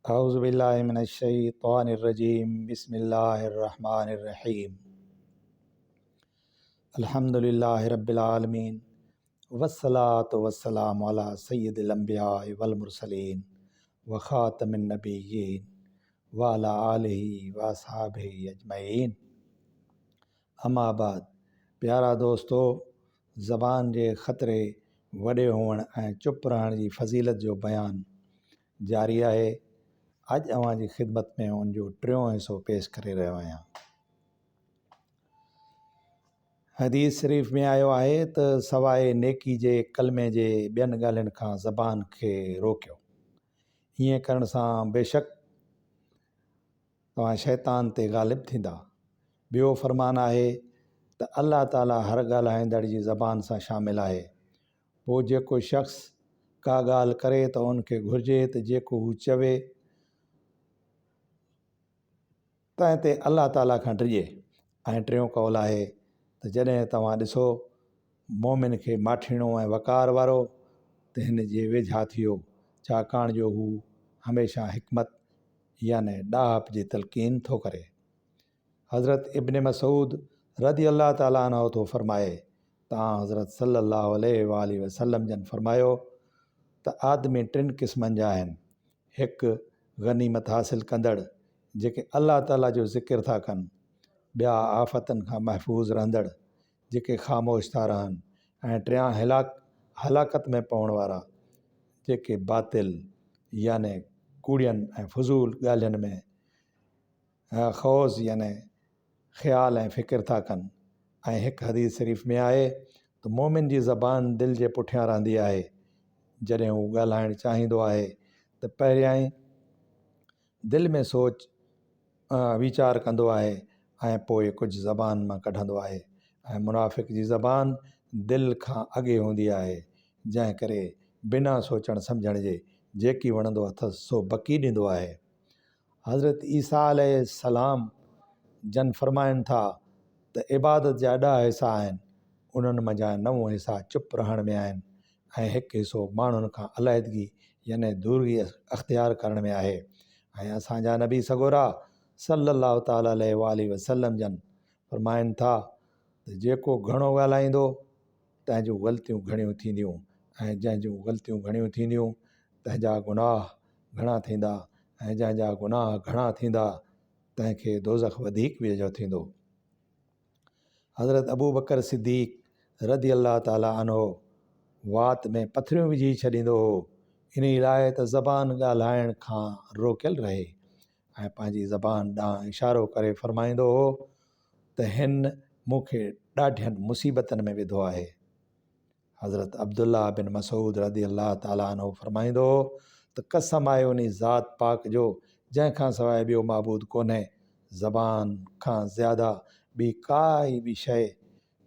औज़ुबिल्लाहिमिनश्शैतानिर्रजीम बिस्मिल्लाहिर्रहमानिर्रहीम अल्हम्दुलिल्लाहि रब्बिल आलमीन वस्सलातु वस्सलामु अला सय्यिदिल अंबियाइ वल मुरसलीन व खातमिन नबिय्यीन व अला आलिहि व अस्हाबिहि अजमईन। अम्मा बाद। प्यारा दोस्तो, ज़बान जे ख़तरे, वॾे हुअण ऐं चुप रहण जी फ़ज़ीलत जो बयान जारी आहे। अॼु अव्हां जी ख़िदमत में उन जो टियों हिसो पेश करे रहियो आहियां। हदीस शरीफ़ में आयो आहे त सवाइ नेकी जे कलमे जे ॿियनि ॻाल्हियुनि खां ज़बान खे रोकियो। हीअं करण सां बेशक तव्हां शैतान ते ग़ालिब थींदा। ॿियो फ़रमान आहे त अल्लाह ताला हर ॻाल्हाईंदड़ जी ज़बान सां शामिल आहे। पोइ जेको शख़्स का ॻाल्हि करे त उनखे घुरिजे त जेको हू चवे तंहिं ते अल्लाह ताला खां डिॼे। ऐं टियों कौल आहे त जॾहिं तव्हां ॾिसो मोमिन खे माठीणो ऐं वक़ार वारो त हिन जे वेझा थियो, छाकाणि जो हू हमेशह हिकमत याने ॾाहप जी तलक़ीन थो करे। हज़रत इब्न मसूद रदी अल्लाह ताला अन्हु थो फरमाए त हज़रत सल्लल्लाहु अलैहि वसल्लम जन फरमायो त आदमी टिनि क़िस्मनि जा आहिनि। हिकु गनीमत हासिल कंदड़ जेके अल्लाह ताला जो ज़िक्र था कनि, ॿिया आफ़तनि खां महफ़ूज़ रहंदड़ जेके ख़ामोश था रहनि, ऐं टियां हलाकत में पवण वारा जेके बातिल याने कूड़ियनि ऐं फज़ूल ॻाल्हियुनि में ख़ौज़ याने ख़्याल ऐं फ़िक्र था कनि। ऐं हिकु हदीस शरीफ़ में आहे त मोमिन जी ज़बान दिलि जे पुठियां रहंदी आहे। जॾहिं हू ॻाल्हाइणु चाहींदो आहे त पहिरियां ई दिलि में सोच वीचार कंदो आहे ऐं पोइ कुझु ज़बान मां कढंदो आहे। ऐं मुनाफ़िक़ जी ज़बान दिलि खां अॻे हूंदी आहे, जंहिं करे बिना सोचण सम्झण जे जेकी वणंदो अथसि सो बकी ॾींदो आहे। हज़रत ईसा अलैहिस्सलाम जन फरमाइनि था त इबादत जा 10 हिसा आहिनि। उन्हनि मंझां 9 हिसा चुप रहण में आहिनि ऐं हिकु हिसो माण्हुनि खां अलाइदगी याने दूरी अख़्तियार करण में आहे। ऐं असांजा नबी सगोरा सल्लल्लाहु ताला अलैहि वसल्लम जन फरमाइनि था त जेको घणो ॻाल्हाईंदो तंहिंजूं ग़लतियूं घणियूं थींदियूं, ऐं जंहिंजूं ग़लतियूं घणियूं थींदियूं तंहिंजा गुनाह घणा थींदा, ऐं जंहिंजा गुनाह घणा थींदा तंहिंखे दोज़ख वधीक वेझो थींदो। हज़रत अबू बकर सिद्दीक़ रदी अल्लाह ताला अन्हो वात में पथरियूं विझी छॾींदो हो, इन लाइ त ज़बान ॻाल्हाइण खां रोकियल रहे, ऐं पंहिंजी ज़बान ॾांहुं इशारो करे फरमाईंदो हो त हिन मूंखे ॾाढियुनि मुसीबतनि में विधो आहे। हज़रत अब्दुल्ला बिन मसूद रदी अल्लाह ताला अन्हो फरमाईंदो हो त कसम आहे उन ज़ात पाक जो जंहिंखां सवाइ ॿियो माबूद कोन्हे, ज़बान खां ज़्यादा ॿी काई बि शइ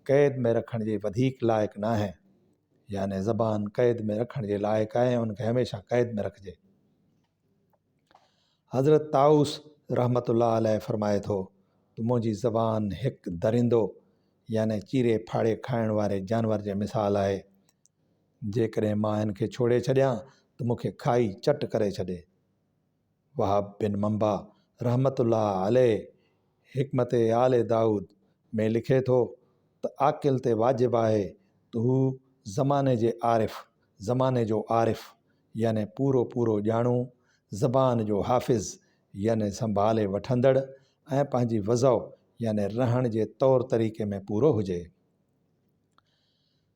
क़ैद में रखण जे वधीक लाइक़ु न आहे। याने ज़बान क़ैद में रखण जे लाइक़ु आहे, उनखे हमेशह क़ैद में रखिजे। हज़रत ताऊस रहमतुल्लाह अलैह फरमाए थो त मुंहिंजी ज़बान हिकु दरिंदो याने चीरे फाड़े खाइण वारे जानवर जे मिसाल आहे। जेकॾहिं मां हिन खे छोड़े छॾियां त मूंखे खाई चट करे छॾे। वहाब बिन मंबा रहमतुल्लाह अलैह हिकमत आले दाऊद में लिखे थो त आकिल ते वाजिबु आहे त हू ज़माने जो आरिफ़ याने पूरो ॼाणू, ज़बान जो हाफ़िज़ याने संभाले वठंदड़, ऐं पंहिंजी वज़ो याने रहण जे तौर तरीक़े में पूरो हुजे।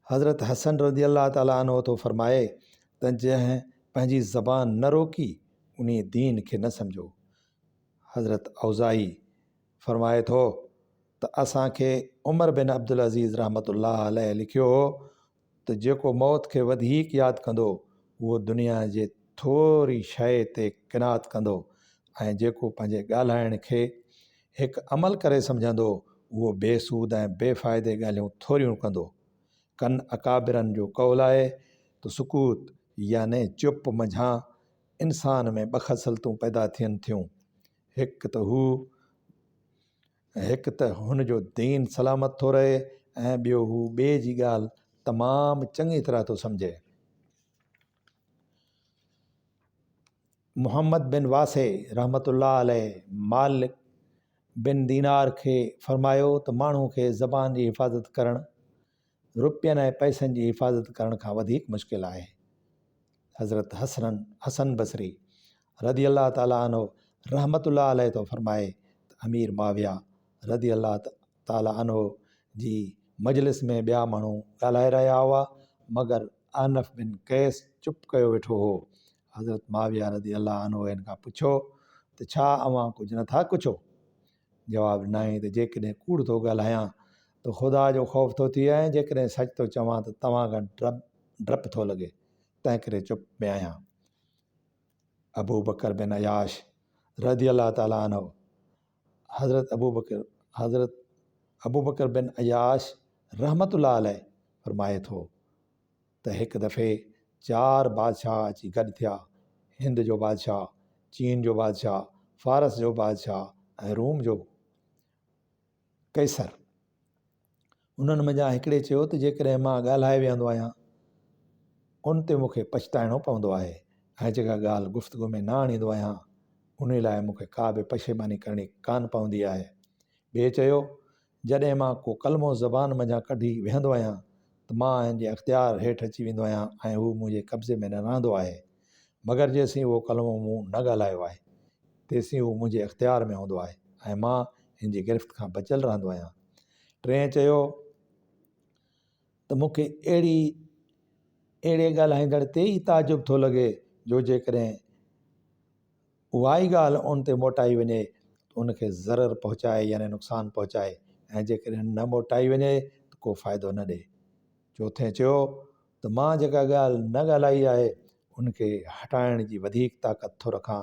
हज़रत हसन रज़ी अल्लाह ताला अन्हो थो फरमाए त जंहिं पंहिंजी ज़बान न रोकी उन दीन खे न सम्झो। हज़रत औज़ाई फरमाए थो त असांखे उमर बिन अब्दुल अज़ीज़ रहमतुल्लाह अलैह लिखियो हो त जेको मौत खे वधीक यादि कंदो उहो दुनिया जे थोरी शइ ते क़िनात कंदो, ऐं जेको पंहिंजे ॻाल्हाइण खे हिकु अमल करे सम्झंदो उहो बेसूद ऐं बेफ़ाइदे ॻाल्हियूं थोरियूं कंदो। कन अकाबिरनि जो कौल आहे त सुकूत याने चुप मंझां इंसान में 2 ख़सलतूं पैदा थियनि थियूं। हिकु त हुन जो दीन सलामत थो रहे, ऐं ॿियो हू ॿिए जी ॻाल्हि तमामु चङी तरह थो सम्झे। मुहम्मद बिन वासे रहमतुल्लाह अलैह मालिक बिन दीनार खे फरमायो त माण्हू खे ज़बान जी हिफ़ाज़त करणु रुपयनि ऐं पैसनि जी हिफ़ाज़त करण खां वधीक मुश्किल आहे। हज़रत हसन बसरी रदी अल्लाह ताला अनो रहमतुल्लाह अलैह तो फरमाए त अमीर माविया रदी अल्लाह ताला अनो जी मजलिस में ॿिया माण्हू ॻाल्हाए रहिया हुआ मगर आनफ बिन कैस चुप कयो वेठो हो। हज़रत माविया रदी अल्लाह अनो हिन खां पुछो त छा अव्हां कुझु नथा कुछो? जवाबु ॾिनई त जेकॾहिं कूड़ थो ॻाल्हायां त ख़ुदा जो ख़ौफ़ थो थी ऐं जेकॾहिं सच थो चवां त तव्हां खां डपु थो लॻे, तंहिं करे चुप में आहियां। अबू बकर बिन अयाश रदी अल्लाह ताला अनो हज़रत अबू बकर बिन अयाश रहमतुल्लाह अलैह फरमाए थो त हिकु दफ़े 4 बादशाह अची गॾु थिया। हिंद जो बादशाह, चीन जो बादशाह, फारस जो बादशाह ऐं रूम जो कैसर। उन्हनि मंझां हिकिड़े चयो त जेकॾहिं मां ॻाल्हाए विहंदो आहियां उन ते मूंखे पछताइणो पवंदो आहे ऐं जेका ॻाल्हि गुफ़्तगू में न आणींदो आहियां उन लाइ मूंखे का बि पशेमानी करणी कान पवंदी आहे। ॿिए चयो जॾहिं मां को कलमो ज़बान मंझां कढी विहंदो आहियां त मां हिन जे अख़्तियार हेठि अची वेंदो आहियां ऐं हू मुंहिंजे कब्ज़े में न रहंदो आहे मगर जेसीं उहो कलमो मूं न ॻाल्हायो आहे तेसीं हू मुंहिंजे अख़्तियार में हूंदो आहे ऐं मां हिन जी गिरफ़्त खां बचियलु रहंदो आहियां। टे चयो त मूंखे अहिड़े ॻाल्हाईंदड़ ते ई ताजुब थो लॻे जो जेकॾहिं उहा ई ॻाल्हि उन ते मोटाई वञे त उनखे ज़रर पहुचाए यानी नुक़सानु पहुचाए ऐं जेकॾहिं न मोटाई वञे त को फ़ाइदो न ॾे। चौथे चयो त मां जेका ॻाल्हि न ॻाल्हाई आहे उनखे हटाइण जी वधीक ताक़त थो रखां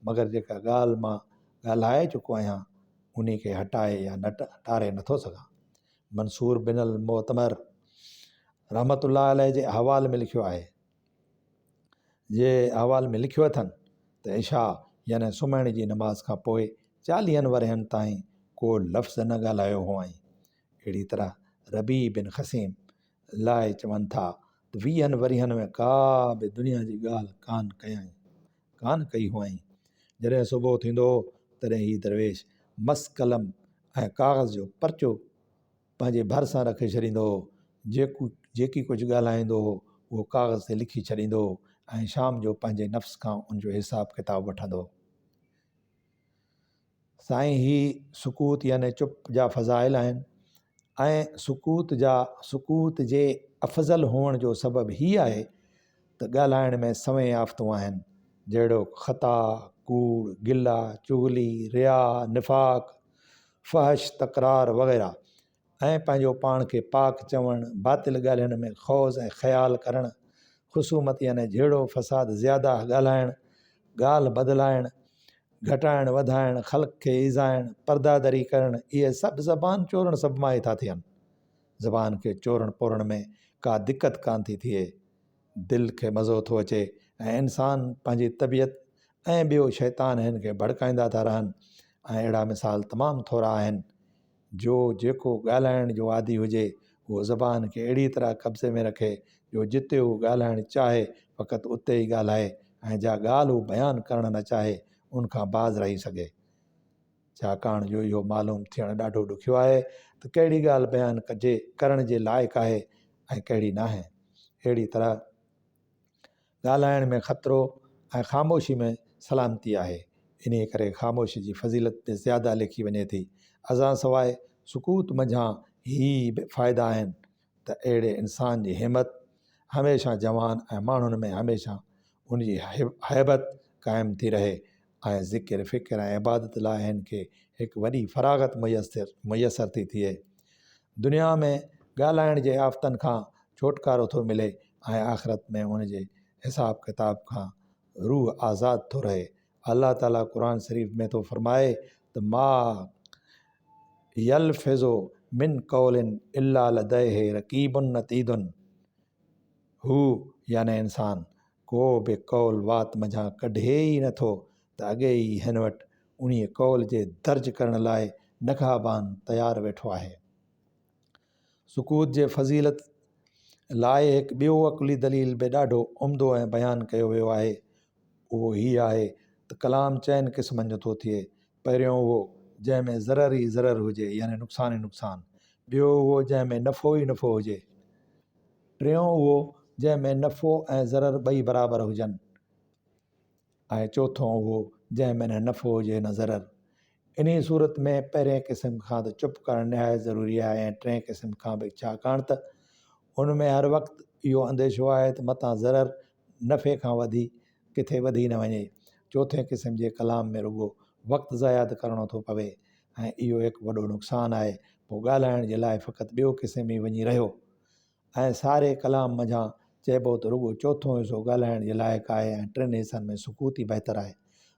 मगर जेका ॻाल्हि मां ॻाल्हाए चुको आहियां उन खे हटाए या न टारे नथो सघां। मंसूर बिन अल मोतमर रहमतुल्लाह अलैह जे हवाले में लिखियो आहे लिखियो अथनि त इशा यानी सुम्हण जी नमाज़ खां पोइ 40 वरहनि ताईं को लफ़्ज़ न ॻाल्हायो हुअईं। अहिड़ी तरह रबी बिन ख़सीम लाइ चवनि था त 20 वरहनि में का बि दुनिया जी ॻाल्हि कान कई हुअईं। जॾहिं सुबुह थींदो तॾहिं ही दरवेश मस कलम ऐं काग़ज़ जो परचो पंहिंजे भरिसां रखे छॾींदो हो। जेकी कुझु ॻाल्हाईंदो हो उहो काग़ज़ ते लिखी छॾींदो ऐं शाम जो पंहिंजे नफ़्स खां उनजो हिसाबु किताबु वठंदो। साईं ही सुकूत यानी चुप जा फ़ज़ाइल आहिनि ऐं सुकूत जे अफ़ज़ल हुअण जो सबबु ही आहे त ॻाल्हाइण में समय याफ़्तूं आहिनि जहिड़ो ख़ता, कूड़, गिला, चुगली, रिया, निफ़ाक़, फ़हश, तकरार वग़ैरह ऐं पंहिंजो पाण खे पाक चवणु, बातिल ॻाल्हियुनि में ख़ौज़ ऐं ख़्यालु करणु, ख़ुसूमत यानी जहिड़ो फ़साद ज़्यादा ॻाल्हाइणु, ॻाल्हि बदिलाइणु, घटाइणु वधाइणु, ख़ल्क़ खे ईज़ाइणु, पर्दादरी करणु, इहे सभु ज़बान चोरण सभु मां ई था थियनि। ज़बान खे चोरण पोरण में का दिक़त कान थी थिए, दिलि खे मज़ो थो अचे ऐं इंसानु पंहिंजी तबियत ऐं ॿियो शैतान हिन खे भड़काईंदा था रहनि ऐं अहिड़ा मिसाल तमामु थोरा आहिनि। जेको ॻाल्हाइण जो आदी हुजे उहो ज़बान खे अहिड़ी तरह कब्ज़े में रखे जो जिते हू ॻाल्हाइणु चाहे फ़क़ति उते ई ॻाल्हाए ऐं जा ॻाल्हि हू बयानु करणु न चाहे उनखां बाज़ रही सघे। छाकाणि जो इहो मालूम थियणु ॾाढो ॾुखियो आहे त कहिड़ी ॻाल्हि बयानु करण जे लाइक़ु आहे ऐं कहिड़ी न आहे। अहिड़ी तरह ॻाल्हाइण में ख़तरो ऐं ख़ामोशी में सलामती आहे। इन करे ख़ामोशी जी फज़ीलत में ज़्यादा लिखी वञे थी। असां सवाइ सुकूत मंझां ही बि फ़ाइदा आहिनि त अहिड़े इंसान जी हिमत हमेशह जवान ऐं माण्हुनि में हमेशह उनजी हैबत क़ाइमु थी रहे ऐं ज़िक्र फ़िक्र ऐं इबादत लाइ हिन खे हिकु वॾी फ़राग़त मुयसरु थी थिए। दुनिया में ॻाल्हाइण जे आफ़तनि खां छुटकारो थो मिले ऐं आख़िरत में उनजे हिसाब किताब खां रूह आज़ादु थो रहे। अल्लाह ताला क़ुरान शरीफ़ में थो फरमाए त मा यल्फ़िज़ु मिन क़ौलिन इल्ला लदैहि रक़ीबुन अतीदुन। हू यानी इंसान को बि कौल वात मंझां कढे ई नथो त अॻे ई हिन वटि उन कौल जे दर्ज करण लाइ नकाबान तयारु वेठो आहे। सुकूत जे फज़ीलत लाइ हिकु ॿियो अक़ली दलील बि ॾाढो उम्दो ऐं बयानु कयो वियो आहे। उहो ही आहे त कलाम चइनि क़िस्मनि जो थो थिए। पहिरियों उहो जंहिंमें ज़रर ई ज़रर हुजे, यानी नुक़सान ई नुक़सान। ॿियो उहो जंहिंमें नफ़ो ई नफ़ो हुजे। टियों उहो जंहिंमें नफ़ो ऐं ज़रर ॿई बराबरि हुजनि। ऐं चोथों उहो जंहिंमें न नफ़ो हुजे न ज़रर। इन सूरत में पहिरें क़िस्म खां त चुप करणु निहायत ज़रूरी आहे, ऐं टें क़िस्म खां बि छाकाणि त उन में हर वक़्तु इहो अंदेशो आहे त मतां ज़रर नफ़े खां वधी किथे वधी न वञे। चोथें क़िस्म जे कलाम में रुॻो वक़्तु ज़ाया करिणो थो पवे, ऐं इहो हिकु वॾो नुक़सानु आहे। पोइ ॻाल्हाइण जे लाइ फ़क़ति ॿियो क़िस्म ई वञी रहियो, ऐं सारे कलाम मझां चइबो त रुॻो चोथों हिसो ॻाल्हाइण जे लाइक़ु आहे, ऐं टिनि हिसनि में सुकूत ई बहितरु आहे।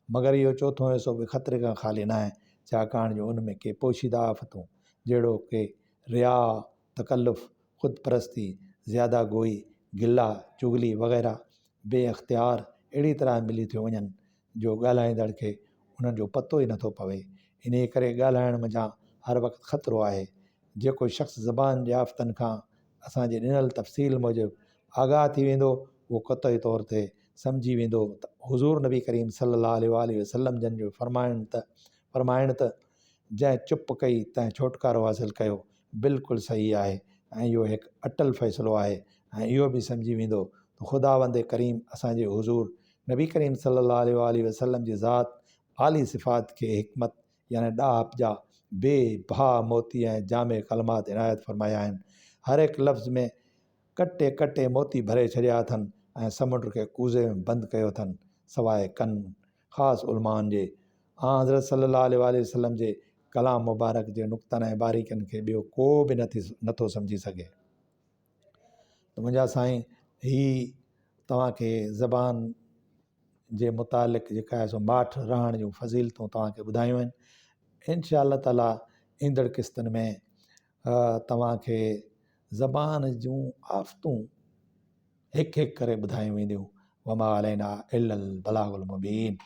मगर इहो चोथों हिसो बि ख़तरे खां ख़ाली न आहे, छाकाणि जो उन में के पोशीदा आफ़तूं जहिड़ो के रिया, तकल्लुफ़, ख़ुदपरस्ती, ज़्यादा गोई, गिला, चुगली वग़ैरह बे इख़्तियार अहिड़ी तरह मिली थियूं वञनि जो ॻाल्हाईंदड़ खे उन्हनि जो पतो ई नथो पवे। इन करे ॻाल्हाइण मझां हर वक़्तु ख़तरो आहे। जेको शख़्स ज़बान जे आफ़तनि खां असांजे ॾिनल तफ़सील मूजिबि आगाह थी वेंदो, उहो क़तई तौर ते सम्झी वेंदो त हुज़ूर नबी करीम सल्लल्लाहु अलैहि वसल्लम जन जो फरमाइण त जंहिं चुप कई तंहिं छुटकारो हासिलु कयो बिल्कुलु सही आहे, ऐं इहो हिकु अटल फ़ैसिलो आहे। ऐं इहो बि सम्झी वेंदो त ख़ुदावंद करीम असांजे हुज़ूर नबी करीम सल्लल्लाहु अलैहि वसल्लम जी ज़ात आली सिफ़ात खे हिकमत यानी ॾाह जा बेभा मोती ऐं जामे कलमात इनायत फरमाया आहिनि। हर हिकु लफ़्ज़ में कटे कटे मोती भरे छॾिया अथनि, ऐं समुंड खे कूज़े में बंदि कयो अथनि, सवाइ कन ख़ासि उलमान जे। हज़रत सल्लल्लाहु अलैहि वसल्लम जे कलाम मुबारक जे नुक़्तनि ऐं बारीकियुनि खे ॿियो को बि नथो सम्झी सघे। त मुंहिंजा साईं, ही तव्हांखे ज़बान जे मुतालिक़ जेका आहे सो माठि रहण जूं फज़ीलतूं तव्हांखे ॿुधायूं आहिनि। इंशा अल्लाह ताला ईंदड़ क़िस्तनि में तव्हांखे ज़बान जूं आफ़तूं हिकु हिकु करे ॿुधायूं वेंदियूं। वमा अलैना इल्लल बलागुल मुबीन।